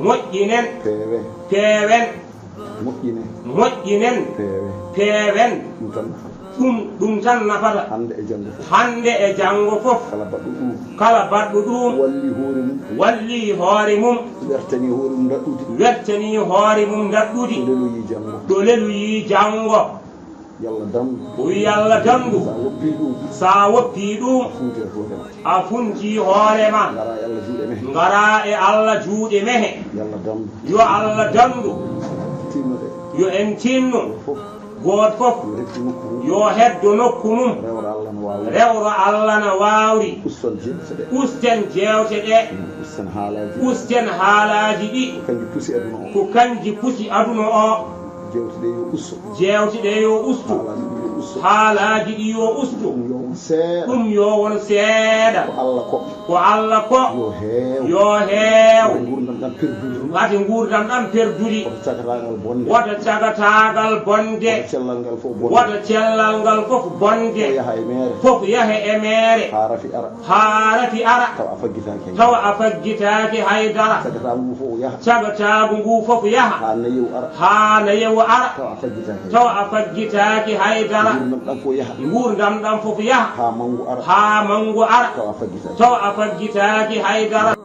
moƴƴinen peewen moƴƴinen peewen ɗum tan nafata hande e janngo fof kala baɗɗo ɗum walli hoore mum wertani hoore mum daɗɗude ɗo leloyi janngo o wi Allah dandu sa woppi ɗum a funti hoorema ngara e Allah juuɗe mehe yo Allah dandu yo en tinno goto fof yo heddo nokku mum rewro Allah na wawri usten jewte ɗe usten haalaji ɗi ko kanji pusi aduna o jewte ɗe yo ustu haalaji ɗi yo ustu ɗum yo won seeɗa ko Allah ko yo heew wati gurdam ɗam perduri wata cagatagal bonde wata cellal ngal fof bonde fof yahe e mere ha rafi ara tawa a faggitaki haydara cagatagu ngu fof yaha ha nayewo ara tawa a faggitaki haydara gurdam ɗam fof yaha ha mangu ara tawa a faggitaki haydara